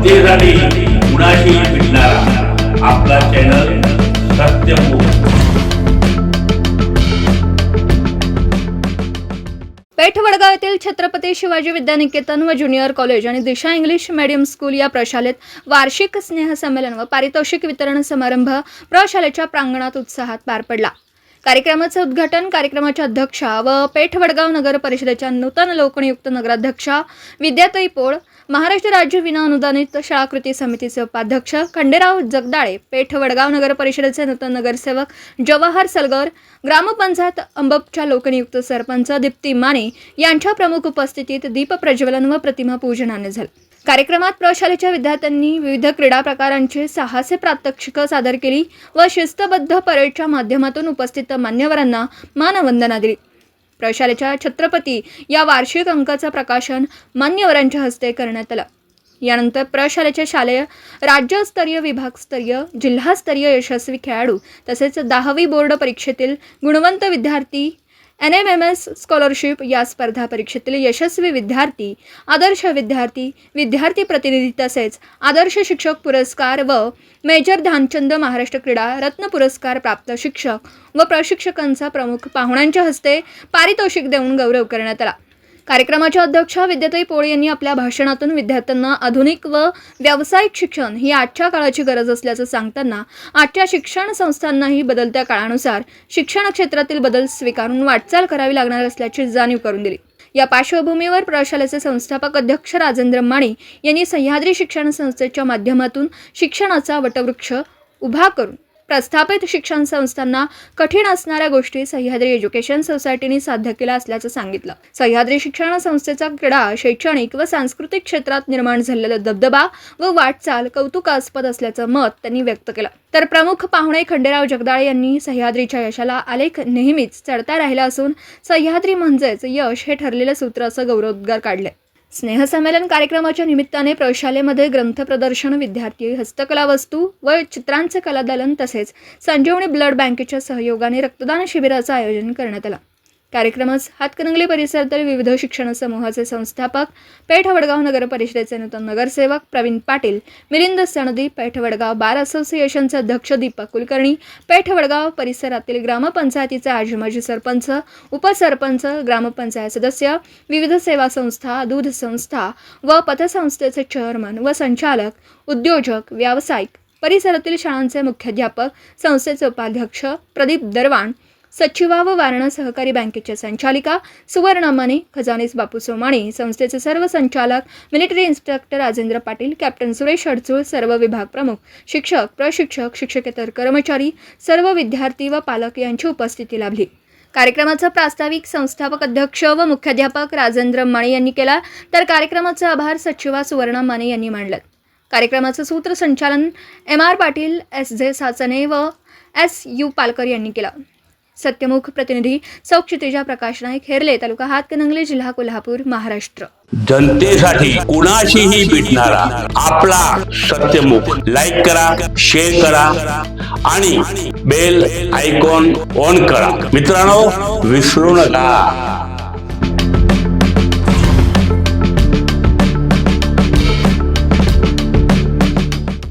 जनतेसाठी कुणाशी भेटणारा आपला चॅनल सत्यमुख। पेठ वडगाव येथील छत्रपती शिवाजी विद्यानिकेतन व ज्युनियर कॉलेज आणि दिशा इंग्लिश मीडियम स्कूल या प्रशालेत वार्षिक स्नेहसंमेलन व पारितोषिक वितरण समारंभ प्रशालेच्या प्रांगणात उत्साहात पार पडला। कार्यक्रमाचे उद्घाटन कार्यक्रमाच्या अध्यक्षा व पेठ वडगाव नगर परिषदेच्या नूतन लोकनियुक्त नगराध्यक्षा विद्याताई पोळ, महाराष्ट्र राज्य विना अनुदानित शाळा कृती समितीचे उपाध्यक्ष खंडेराव जगदाळे, पेठ वडगाव नगर परिषदेचे नूतन नगरसेवक जवाहर सलगर, ग्रामपंचायत अंबपच्या लोकनियुक्त सरपंच दीप्ती माने यांच्या प्रमुख उपस्थितीत दीप प्रज्वलन व प्रतिमा पूजनाने झाले। कार्यक्रमात प्रशालेच्या विद्यार्थ्यांनी विविध क्रीडा प्रकारांची साहसी प्रात्यक्षिकं सादर केली व शिस्तबद्ध परेडच्या माध्यमातून उपस्थित मान्यवरांना मानवंदना दिली। प्रशालेच्या छत्रपती या वार्षिक अंकाचं प्रकाशन मान्यवरांच्या हस्ते करण्यात आलं। यानंतर प्रशालेचे शालेय राज्यस्तरीय, विभागस्तरीय, जिल्हास्तरीय यशस्वी खेळाडू तसेच 10वी बोर्ड परीक्षेतील गुणवंत विद्यार्थी, NMMS स्कॉलरशिप या स्पर्धा परीक्षेतील यशस्वी विद्यार्थी, आदर्श विद्यार्थी, विद्यार्थी प्रतिनिधी तसेच आदर्श शिक्षक पुरस्कार व मेजर ध्यानचंद महाराष्ट्र क्रीडा रत्न पुरस्कार प्राप्त शिक्षक व प्रशिक्षकांचा प्रमुख पाहुण्यांच्या हस्ते पारितोषिक देऊन गौरव करण्यात आला। कार्यक्रमाच्या अध्यक्षा विद्याताई पोळ यांनी आपल्या भाषणातून विद्यार्थ्यांना आधुनिक व व्यावसायिक शिक्षण ही आजच्या काळाची गरज असल्याचं सांगताना आजच्या शिक्षण संस्थांनाही बदलत्या काळानुसार शिक्षण क्षेत्रातील बदल स्वीकारून वाटचाल करावी लागणार असल्याची जाणीव करून दिली। या पार्श्वभूमीवर प्रशालेचे संस्थापक अध्यक्ष राजेंद्र माने यांनी सह्याद्री शिक्षण संस्थेच्या माध्यमातून शिक्षणाचा वटवृक्ष उभा करून प्रस्थापित शिक्षण संस्थांना कठीण असणाऱ्या गोष्टी सह्याद्री एज्युकेशन सोसायटीने साध्य केल्या असल्याचं सांगितलं। सह्याद्री शिक्षण संस्थेचा क्रीडा, शैक्षणिक व सांस्कृतिक क्षेत्रात निर्माण झालेला दबदबा व वाटचाल कौतुकास्पद असल्याचं मत त्यांनी व्यक्त केलं। तर प्रमुख पाहुणे खंडेराव जगदाळे यांनी सह्याद्रीच्या यशाला आलेख नेहमीच चढता राहिला असून सह्याद्री म्हणजेच यश हे ठरलेलं सूत्र असं गौरवोद्गार काढले। स्नेहसंमेलन कार्यक्रमाच्या निमित्ताने प्रशालेमध्ये ग्रंथ प्रदर्शन, विद्यार्थी हस्तकला वस्तू व चित्रांचे कलादालन तसेच संजीवनी ब्लड बँकेच्या सहयोगाने रक्तदान शिबिराचं आयोजन करण्यात आलं। कार्यक्रमास हातकणंगले परिसरातील विविध शिक्षण समूहाचे संस्थापक, पेठ वडगाव नगर परिषदेचे नूतन नगरसेवक प्रवीण पाटील, मिलिंद सनदी, पेठ वडगाव बार असोसिएशनचे अध्यक्ष दीपक कुलकर्णी, पेठ वडगाव परिसरातील ग्रामपंचायतीचे आजी-माजी सरपंच, उपसरपंच, ग्रामपंचायत सदस्य, विविध सेवा संस्था, दूध संस्था व पतसंस्थेचे चेअरमन व संचालक, उद्योजक, व्यावसायिक, परिसरातील शाळांचे मुख्याध्यापक, संस्थेचे उपाध्यक्ष प्रदीप दरवाण, सचिवा व वारणा सहकारी बँकेच्या संचालिका सुवर्णा माने, खजानीस बापू सोमाणे, संस्थेचे सर्व संचालक, military instructor Rajendra Patil, captain Suresh Adsul, सर्व विभाग प्रमुख, शिक्षक, प्रशिक्षक, शिक्षकेतर कर्मचारी, सर्व विद्यार्थी व पालक यांची उपस्थिती लाभली। कार्यक्रमाचा प्रास्ताविक संस्थापक अध्यक्ष व मुख्याध्यापक राजेंद्र माने यांनी केला, तर कार्यक्रमाचे आभार सचिवा सुवर्णा माने यांनी मांडले। कार्यक्रमाचं सूत्रसंचालन MR पाटील, SJ साचने व SU पालकर यांनी केलं। सत्यमुख प्रतिनिधी सौ क्षितिजा प्रकाश नाईक, हेरले, तालुका हातकणंगले, जिल्हा कोल्हापूर, महाराष्ट्र। जनतेसाठी कुणाशीही भेटणारा आपला सत्यमुख। लाईक करा, शेअर करा आणि बेल आयकॉन ऑन करा। मित्रांनो, विसरू नका।